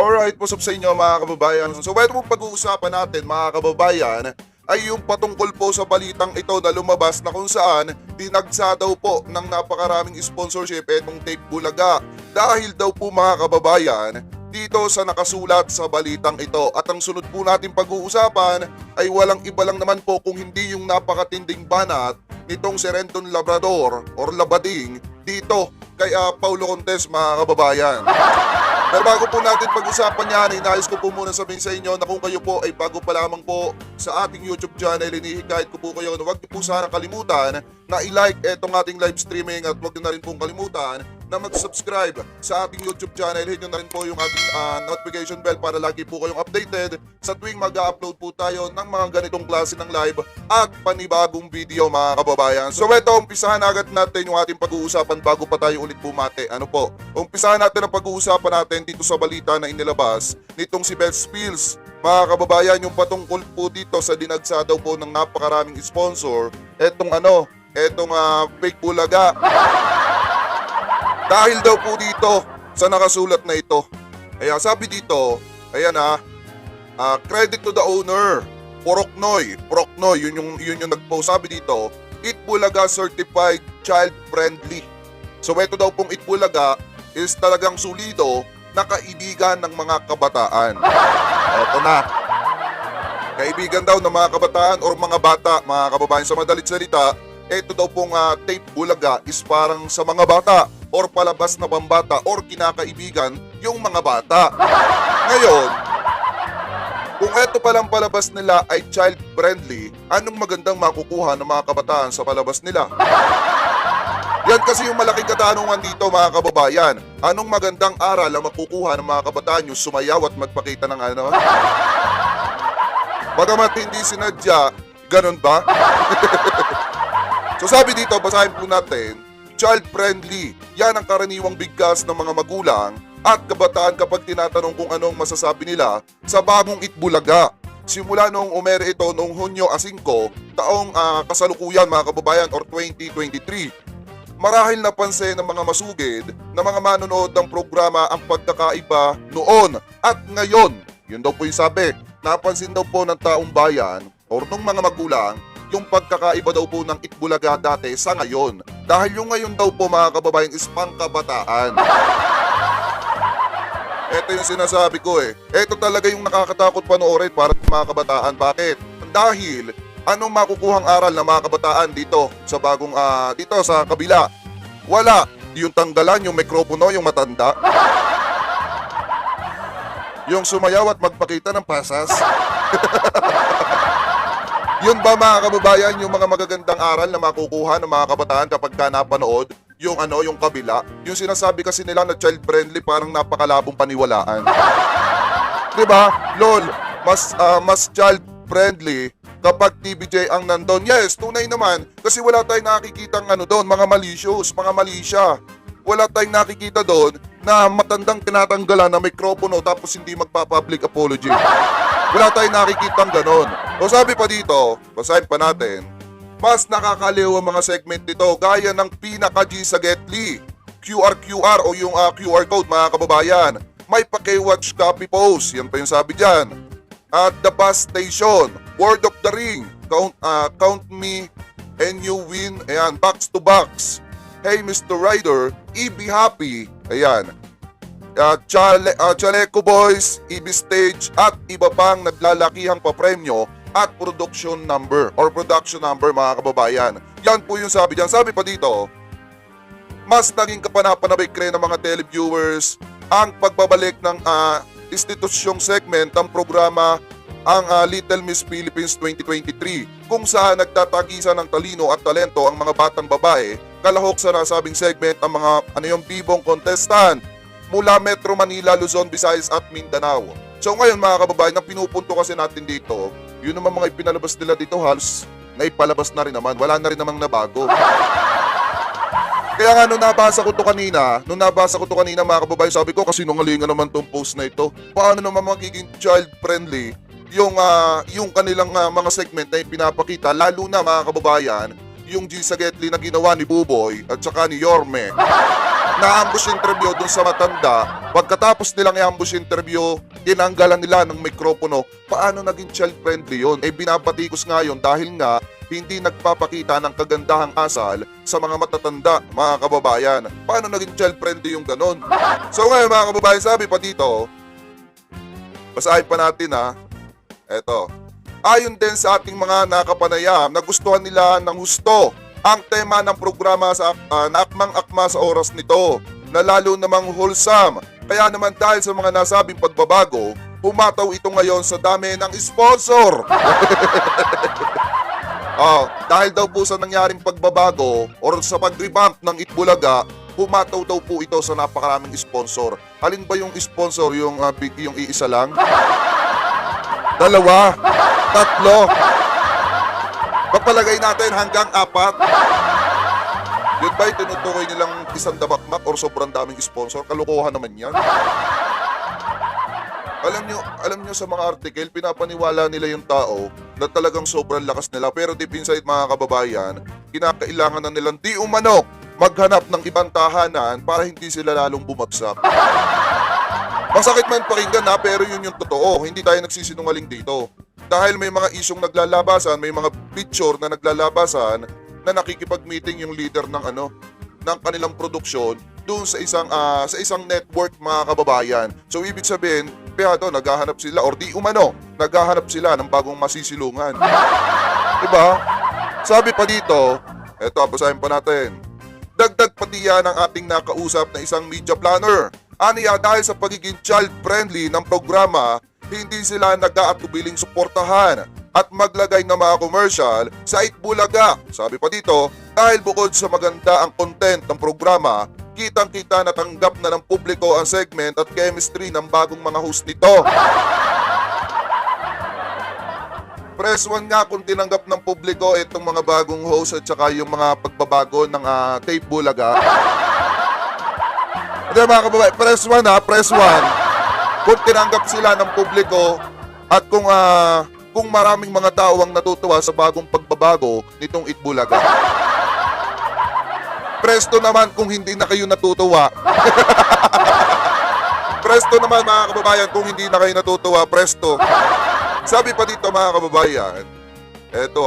Alright, what's up sa inyo mga kababayan? So ito po pag-uusapan natin mga kababayan ay yung patungkol po sa balitang ito na lumabas na kung saan dinagsa daw po ng napakaraming sponsorship etong Tape Bulaga. Dahil daw po mga kababayan dito sa nakasulat sa balitang ito. At ang sunod po natin pag-uusapan ay walang iba lang naman po kung hindi yung napakatinding banat nitong si Renton Labrador or Labading dito kay Paulo Contes mga kababayan. Pero bago po natin pag-usapan yan, inayos ko po muna sabihin sa inyo na kung kayo po ay bago pa lamang po sa ating YouTube channel, inihikayat ko po kayo na huwag niyo po sana kalimutan na i-like etong ating live streaming at huwag niyo na rin pong kalimutan na mag-subscribe sa ating YouTube channel. Hit nyo na rin po yung ating notification bell para lagi po kayong updated sa tuwing mag-upload po tayo ng mga ganitong klase ng live at panibagong video mga kababayan. So ito, umpisahan agad natin yung ating pag-uusapan bago pa tayo ulit bumate. Ano po? Umpisahan natin ang pag-uusapan natin dito sa balita na inilabas nitong si Beth Spills. Mga kababayan, yung patungkol po dito sa dinagsa daw po ng napakaraming sponsor, etong fake bulaga. Dahil daw po dito sa nakasulat na ito. Kaya sabi dito, ayan credit to the owner, Poroknoy, yun yung nag-post. Sabi dito, Eat Bulaga certified child friendly. So ito daw pong Eat Bulaga is talagang solido na kaibigan ng mga kabataan. Ito na. Kaibigan daw ng mga kabataan or mga bata, mga kababayan sa madalit salita. Ito daw pong Tape Bulaga is parang sa mga bata or palabas na pambata or kinakaibigan yung mga bata. Ngayon, kung ito palang palabas nila ay child-friendly, anong magandang makukuha ng mga kabataan sa palabas nila? Yan kasi yung malaking katanungan dito mga kababayan. Anong magandang aral ang makukuha ng mga kabataan yung sumayaw at magpakita ng ano? Bagamat hindi sinadya, ganun ba? So sabi dito, basahin po natin, child-friendly. Yan ang karaniwang bigkas ng mga magulang at kabataan kapag tinatanong kung anong masasabi nila sa bagong Eat Bulaga. Simula noong umere ito noong Hunyo 5, taong kasalukuyan mga kababayan or 2023. Marahil napansin ng mga masugid na mga manonood ng programa ang pagkakaiba noon at ngayon. Yun daw po yung sabi. Napansin daw po ng taong bayan or ng mga magulang yung pagkakaiba daw po ng Eat Bulaga dati sa ngayon. Dahil yung ngayon daw po mga kababayan is pangkabataan. Ito yung sinasabi ko Ito talaga yung nakakatakot panoorin para sa mga kabataan. Bakit? Dahil anong makukuhang aral ng mga kabataan dito sa bagong dito sa kabila? Wala. Yung tanggalan yung mikropono, yung matanda. Yung sumayaw at magpakita ng pasas. Yun ba mga kababayan yung mga magagandang aral na makukuha ng mga kabataan kapag ka napanood yung yung kabila? Yung sinasabi kasi nila na child friendly parang napakalabong paniwalaan. 'Di ba? Lol, mas child friendly kapag TVJ ang nandun. Yes, tunay naman kasi wala tayong nakikitang doon, mga malicious, mga malisya. Wala tayong nakikita doon na matandang tinatanggalan na mikropono tapos hindi magpa-public apology. Wala tayong nakikitang ganon. O sabi pa dito, basahin pa natin, mas nakakaliw ang mga segment nito gaya ng pinaka-G sa Getly, QR o yung QR code mga kababayan. May paki-watch copy post, yan pa yung sabi dyan. At The Bus Station, Word of the Ring, Count Me and You Win, ayan, box to box. Hey Mr. Rider, be happy, ayan. Chaleco Boys, EB Stage at iba pang naglalakihang papremyo at production number mga kababayan. Yan po yung sabi dyan. Sabi pa dito, mas naging kapanapanabik rin ng mga televiewers ang pagbabalik ng institusyong segment ng programa ang Little Miss Philippines 2023 kung saan nagtatagisan ng talino at talento ang mga batang babae kalahok sa nasabing segment ang mga bibong contestant mula Metro Manila, Luzon, Visayas at Mindanao. So ngayon mga kababayan, ang pinupunto kasi natin dito, yun naman mga ipinalabas nila dito halos naipalabas na rin naman, wala na rin namang nabago. Kaya nga nung nabasa ko to kanina mga kababayan, sabi ko kasi nungalingan naman tong post na ito. Paano naman magiging child friendly yung kanilang mga segment na pinapakita, lalo na mga kababayan, yung G sa Getly na ginawa ni Buboy at saka ni Yorme. na-ambush interview dun sa matanda. Pagkatapos nilang i-ambush interview, tinanggalan nila ng mikropono. Paano naging child-friendly yun? Binabatikos nga yun dahil nga hindi nagpapakita ng kagandahang asal sa mga matatanda, mga kababayan. Paano naging child-friendly yung ganon? So ngayon mga kababayan, sabi pa dito, basahin pa natin ha. Eto. Ayon din sa ating mga nakapanayam, nagustuhan nila ng husto ang tema ng programa na akmang-akma sa oras nito, na lalo namang wholesome. Kaya naman dahil sa mga nasabing pagbabago, pumataw ito ngayon sa dami ng sponsor. Dahil daw po sa nangyaring pagbabago or sa pag-revamp ng Itbulaga, pumataw daw po ito sa napakaraming sponsor. Alin ba yung sponsor? Yung iisa lang? Dalawa? Tatlo? Papalagay natin hanggang 4? Yun ba yung tinutukoy nilang isang damakmak or sobrang daming sponsor? Kalokohan naman yan. Alam nyo sa mga article, pinapaniwala nila yung tao na talagang sobrang lakas nila. Pero deep inside mga kababayan, kinakailangan na nilang di umano maghanap ng ibang tahanan para hindi sila lalong bumagsak. Masakit man pakinggan na, pero yun yung totoo. Hindi tayo nagsisinungaling dito. Dahil may mga isyong naglalabasan, may mga picture na naglalabasan na nakikipag-meeting yung leader ng kanilang produksyon doon sa isang network mga kababayan. So ibig sabihin, naghahanap sila or di umano, naghahanap sila ng bagong masisilungan. Diba? Sabi pa dito, eto, basahin pa natin. Dagdag pati yan ang ating nakausap na isang media planner. Aniya, dahil sa pagiging child-friendly ng programa, hindi sila nag-aatubiling suportahan at maglagay ng mga commercial sa Itbulaga. Sabi pa dito, dahil bukod sa maganda ang content ng programa, kitang-kita na tanggap na ng publiko ang segment at chemistry ng bagong mga host nito. Press 1 nga kung tinanggap ng publiko itong mga bagong host at saka yung mga pagbabago ng Tape Bulaga. Hindi mga kababayan, press 1 ha, press 1. Kung tinanggap sila ng publiko at kung maraming mga tao ang natutuwa sa bagong pagbabago nitong Itbulaga. Presto naman kung hindi na kayo natutuwa. Presto naman mga kababayan kung hindi na kayo natutuwa, presto. Sabi pa dito mga kababayan, eto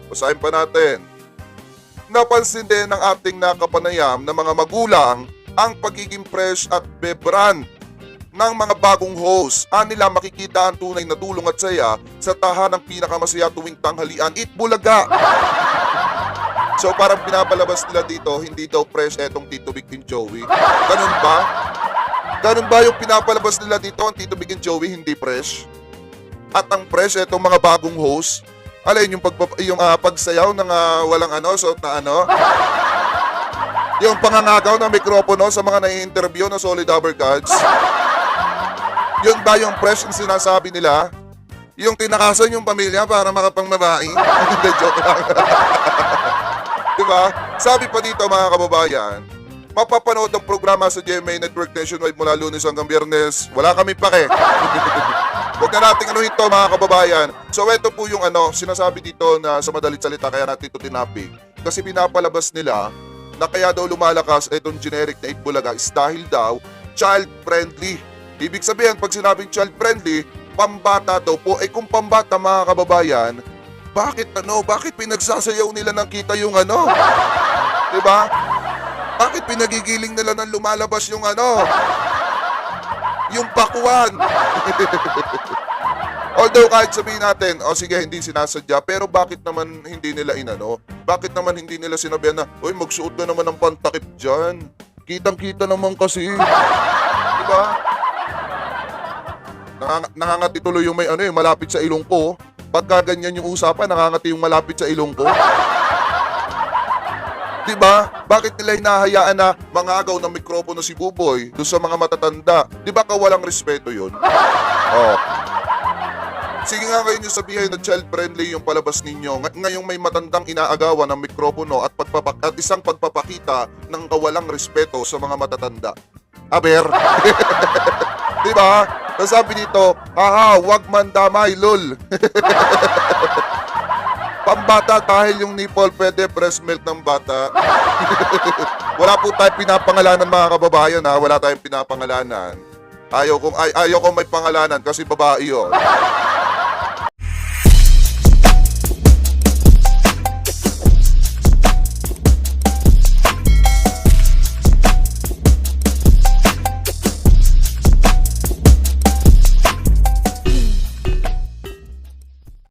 basahin pa natin. Napansin din ng ating nakapanayam na mga magulang ang pagiging fresh at vibrant ng mga bagong host. Nila makikita ang tunay na tulong at saya sa tahanang pinakamasaya tuwing tanghalian, Itbulaga. So parang pinapalabas nila dito, hindi daw fresh etong Tito Big and Joey. Ganun ba? Ganun ba yung pinapalabas nila dito, ang Tito Big and Joey hindi fresh? At ang fresh etong mga bagong host? Alin yung pagsayaw ng walang suot na yung pangangagaw ng mikropono sa mga nai-interview na solid uppercuts? Yun ba yung fresh yung sinasabi nila? Yung tinakasan yung pamilya para makapangbabae? Hindi, joke lang. Diba? Sabi pa dito mga kababayan, mapapanood ang programa sa GMA Network Nationwide mula Lunes hanggang Biyernes. Wala kami pake. Huwag na natin ito mga kababayan. So ito po yung sinasabi dito na sa madalit salita kaya natin ito tinapig. Kasi pinapalabas nila na kaya daw lumalakas itong generic na Itbulaga is dahil daw child-friendly. Ibig sabihin, pag sinabing child-friendly, pambata daw po. Kung pambata mga kababayan, bakit pinagsasayaw nila ng kita yung Diba? Bakit pinagigiling nila ng lumalabas yung yung pakwan? Although kahit sabihin natin, sige, hindi sinasadya, pero bakit naman hindi nila Bakit naman hindi nila sinabihan na, uy, magsuot na naman ng pantakip dyan. Kitang-kita naman kasi. Diba? Nangangati tuloy yung may malapit sa ilong ko. Pagka ganyan yung usapan, nangangati yung malapit sa ilong ko. Diba? Bakit nila hinahayaan na mangagaw ng mikropono si Buboy doon sa mga matatanda? Diba kawalang respeto yun? Sige nga kayo nyo sabihin na child-friendly yung palabas ninyo. Ngayong may matandang inaagawan ng mikropono at isang pagpapakita ng kawalang respeto sa mga matatanda. Aber? Diba? Sabi dito, wag man damay, lol. Pambata dahil yung nipple pwede breast milk ng bata. Wala po tayong pinapangalanan mga kababayan ha. Wala tayong pinapangalanan. Ayaw kong may pangalanan kasi babae yun.